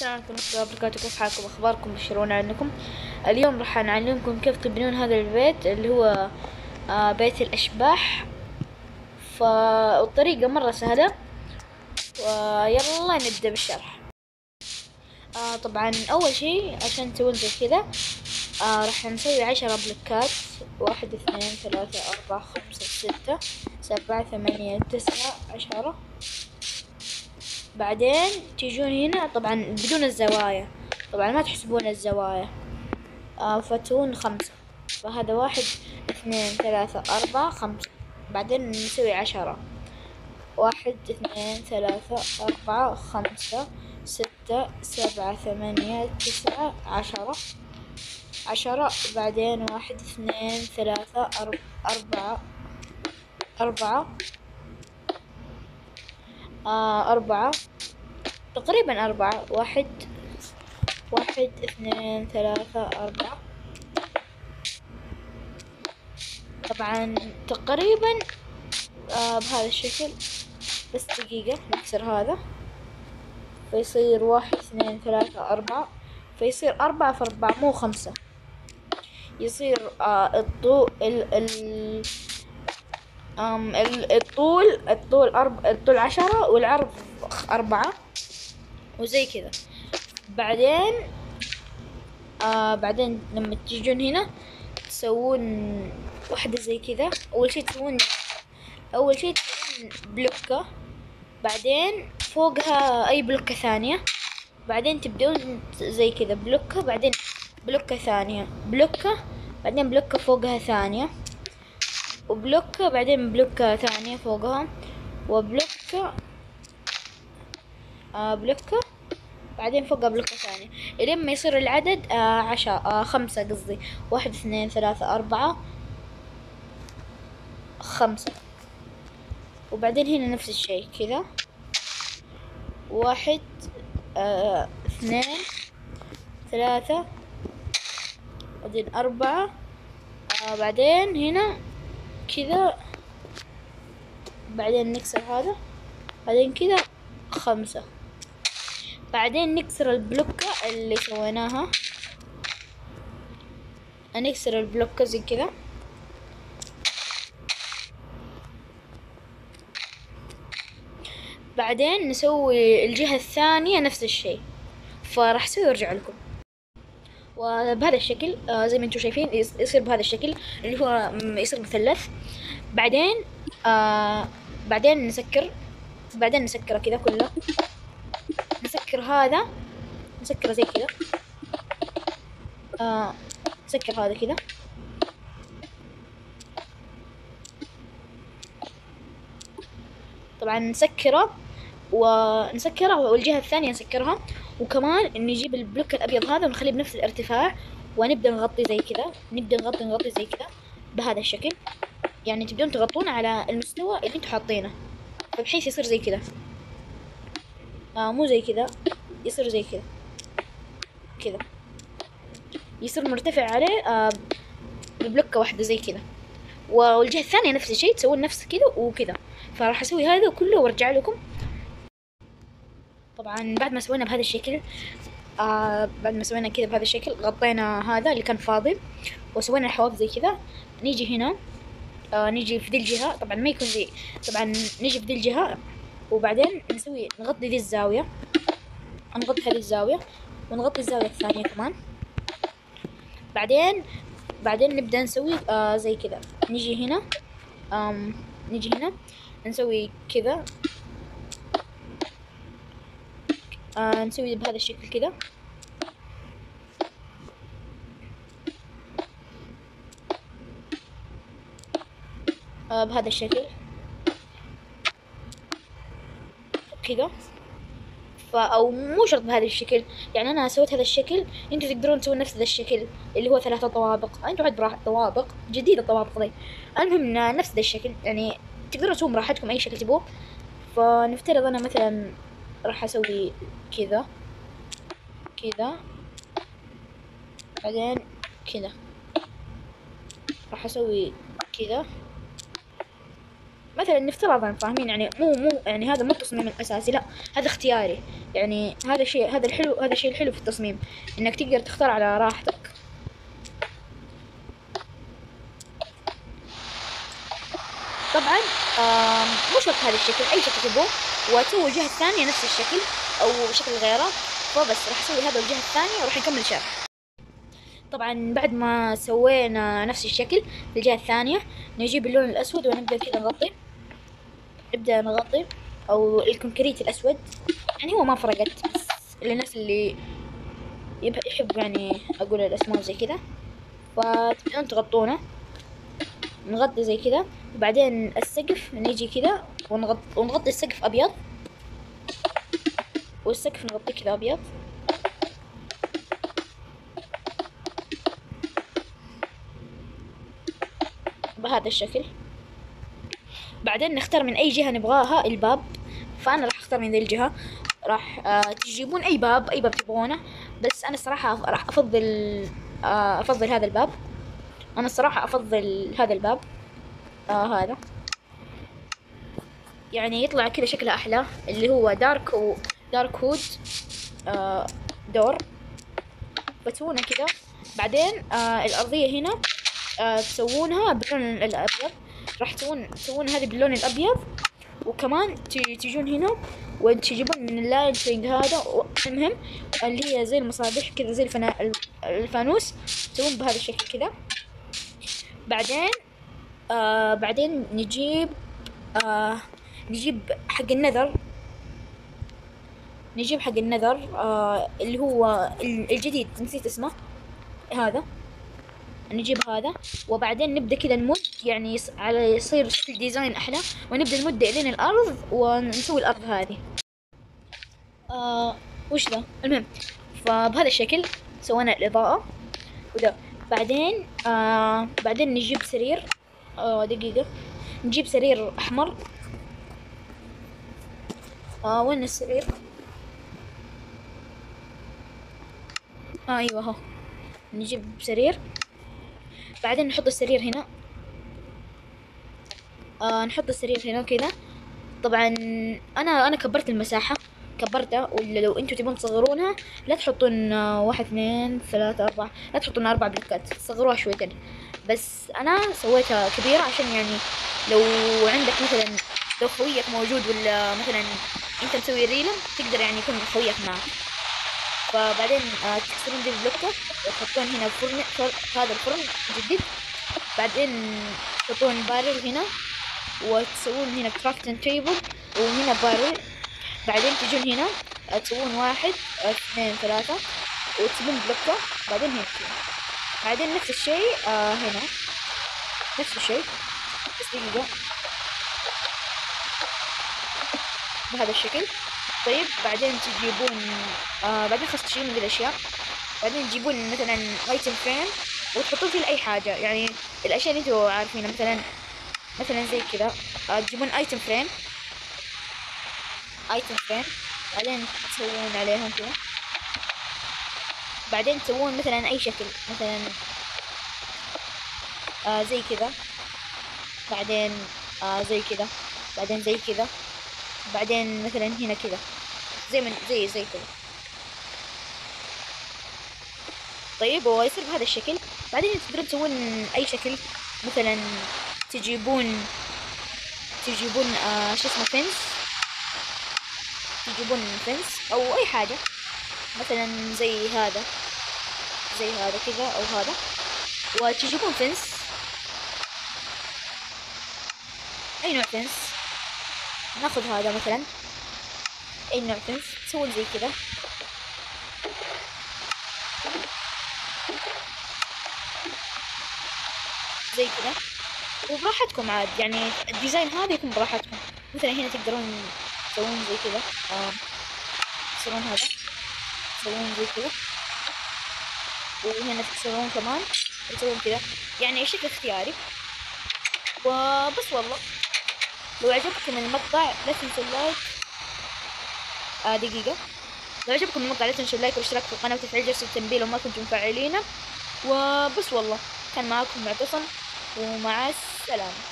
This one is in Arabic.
السلام عليكم ورحمة الله وبركاته. كيف حالكم؟ أخباركم؟ بشرونا عنكم. اليوم راح نعلمكم كيف تبنون هذا البيت اللي هو بيت الأشباح. فالطريقة مرة سهلة، ويلا نبدأ بالشرح. طبعا أول شي عشان تسوون زي كذا راح نسوي 10 بلوكات: 1 2 3 4 5 6 7 8 9 10. بعدين تيجون هنا طبعا بدون الزوايا، طبعا ما تحسبون الزوايا، فتكون 5. فهذا 1 2 3 4 5. بعدين نسوي 10: 1 2 3 4 5 6 7 8 9 10. بعدين 1 2 3 4 تقريبا 4. 1 2 3 4. طبعا تقريبا بهذا الشكل. بس دقيقة نكسر هذا فيصير 1 2 3 4. فيصير 4 في 4 مو 5. يصير الطول 10 والعرض 4 وزي كذا. بعدين لما تيجون هنا تسوون واحدة زي كذا. أول شي تسوون بلوكة، بعدين فوقها أي بلوكة ثانية. بعدين تبدون زي كذا بلوكة، بعدين بلوكة ثانية، بلوكة، بعدين بلوكة فوقها ثانية، وبلوكة، بعدين بلوكة ثانية فوقها، وبلوكة بلوكة، بعدين فوقها بلوكة ثانية، إلين ما يصير العدد 5 قصدي. 1 2 3 4 5. وبعدين هنا نفس الشي كذا. 1 2 3 بعدين 4. بعدين هنا كذا، بعدين نكسر هذا، بعدين كذا 5. بعدين نكسر البلوكة اللي سويناها، نكسر البلوكة زي كذا. بعدين نسوي الجهة الثانية نفس الشيء. فراح اسوي وارجع لكم. وبهذا الشكل زي ما انتم شايفين يصير بهذا الشكل اللي هو يصير مثلث. بعدين نسكره كذا كله. نسكر هذا، نسكره زي كذا. نسكر هذا كذا. طبعا نسكره والجهة الثانية نسكرها. وكمان نجيب البلوك الأبيض هذا ونخليه بنفس الارتفاع، ونبدأ نغطي زي كذا. نغطي زي كذا بهذا الشكل. يعني تبدون تغطون على المستوى اللي انتوا حاطينه، فبحيث يصير زي كذا. مو زي كذا، يصير زي كذا كذا. يصير مرتفع عليه ببلوكة واحدة زي كذا. والجهة الثانية نفس الشيء، تسوون نفس كذا وكذا. فراح اسوي هذا كله وارجع لكم. طبعا بعد ما سوينا بهذا الشكل، بعد ما سوينا كذا بهذا الشكل، غطينا هذا اللي كان فاضي وسوينا الحواف زي كذا. نيجي هنا، نيجي في ذي الجهة. طبعا ما يكون زي، طبعا نيجي في ذي الجهة، وبعدين نغطي ذي الزاوية، نغطي هذه الزاوية، ونغطي الزاوية الثانية كمان. بعدين نبدأ نسوي زي كذا. نيجي هنا، نسوي كذا. نسوي بهذا الشكل كذا. بهذا الشكل كذا. او مو شرط بهذا الشكل، يعني انا سويت هذا الشكل، انتوا تقدرون تسوون نفس هذا الشكل اللي هو 3 طوابق. انتوا عاد براحة طوابق جديدة، طوابق ذي. المهم نفس ذا الشكل، يعني تقدرون تسوون براحتكم اي شكل تبوه. فنفترض انا مثلا راح اسوي كذا كذا، بعدين كذا. راح اسوي كذا مثلا نفترض فاهمين يعني، مو يعني هذا مو التصميم الاساسي، لا هذا اختياري. يعني هذا الشيء، هذا الحلو، هذا الشيء الحلو في التصميم، انك تقدر تختار على راحتك. طبعا مو شرط هذا الشكل، اي شكل تبغوه، واسوي الجهة الثانية نفس الشكل او شكل غيره. فبس راح اسوي هذا الجهة الثانية وراح نكمل شرح. طبعا بعد ما سوينا نفس الشكل في الجهة الثانية، نجيب اللون الاسود ونبدأ كذا نغطي، نبدأ نغطي، او الكونكريت الاسود. يعني هو ما فرقت، بس للناس اللي يحب يعني اقول الاسماء زي كذا، فتبدأون تغطونه. نغطي زي كذا، وبعدين السقف نيجي كذا ونغطي السقف ابيض، والسقف نغطيه كذا ابيض. بهذا الشكل. بعدين نختار من اي جهة نبغاها الباب. فانا راح اختار من ذي الجهة. راح تجيبون اي باب، اي باب تبغونه، بس انا الصراحة راح افضل افضل هذا الباب. انا الصراحة افضل هذا الباب، هذا يعني يطلع كذا شكله احلى، اللي هو دارك هود دور. بتسوونه كذا. بعدين الارضية هنا تسوونها باللون الابيض. راح تسوون هذه باللون الابيض، وكمان تجون هنا وتجيبون من اللايتنج هذا. المهم اللي هي زي المصابيح كذا، زي الفانوس، تسوون بهذا الشكل كذا. بعدين بعدين نجيب حق النذر. نجيب حق النذر اللي هو الجديد، نسيت اسمه، هذا. نجيب هذا، وبعدين نبدأ كذا نمد، يعني على يصير شكل ديزاين أحلى، ونبدأ نمد إلين الأرض ونسوي الأرض هذه. وش ذا؟ المهم، فبهذا الشكل سوينا الإضاءة وذا. بعدين بعدين نجيب سرير. دقيقة، نجيب سرير أحمر. وين السرير؟ أيوة هو. نجيب سرير، بعدين نحط السرير هنا. نحط السرير هنا كذا. طبعا انا كبرت المساحة، كبرتها. ولا لو انتوا تبون تصغرونها، لا تحطون 1 2 3 4، لا تحطون 4 بلوكات، تصغروها شويتين. بس انا سويتها كبيرة عشان يعني لو عندك مثلا، لو خويك موجود، ولا مثلا انت مسوي ريلم، تقدر يعني يكون خويك معك. فبعدين تكسرون دي البلوكة وتحطون هنا هذا الفرن جديد. بعدين تحطون بارل هنا، وتسوون هنا كرافتنج تيبل، وهنا بارل. بعدين تجون هنا تسوون 1 2 3، وتسوون بلوكة. بعدين هنا كذا. بعدين نفس الشيء هنا، نفس الشيء، بس دقيقة، بهذا الشكل. طيب بعدين تجيبون بعدين خلاص تشيلون ذي الأشياء. بعدين تجيبون مثلا ايتم فريم وتحطون فيه أي حاجة، يعني الأشياء اللي انتوا عارفينها، مثلا زي كذا. تجيبون ايتم فريم، بعدين تسوون عليهم كذا. بعدين تسوون مثلا اي شكل، مثلا زي كذا. بعدين زي كذا. بعدين زي كذا. بعدين مثلا هنا كذا، زي كذا. طيب ويصير بهذا الشكل. بعدين تقدرون تسوون اي شكل، مثلا تجيبون شو اسمه فنس. تجيبون فنس او اي حاجة، مثلا زي هذا كذا، او هذا. وتجيبون فنس، اي نوع فنس. ناخذ هذا مثلا، اي نوع فنس، تسوون زي كذا. زي كذا، وبراحتكم عاد، يعني الديزاين هذا يكون براحتكم. مثلا هنا تقدرون تسوون زي كذا، تكسرون هذا، تسوون زي كذا، وهنا تكسرون كمان، تسوون كذا، يعني شكل اختياري. وبس والله. لو عجبكم المقطع لا تنسوا اللايك. دقيقة، لو عجبكم المقطع لا تنسوا اللايك والاشتراك في القناة وتفعيل جرس التنبيه لو ما كنتم مفعلينه. وبس والله، كان معكم معتصم، ومع السلامة.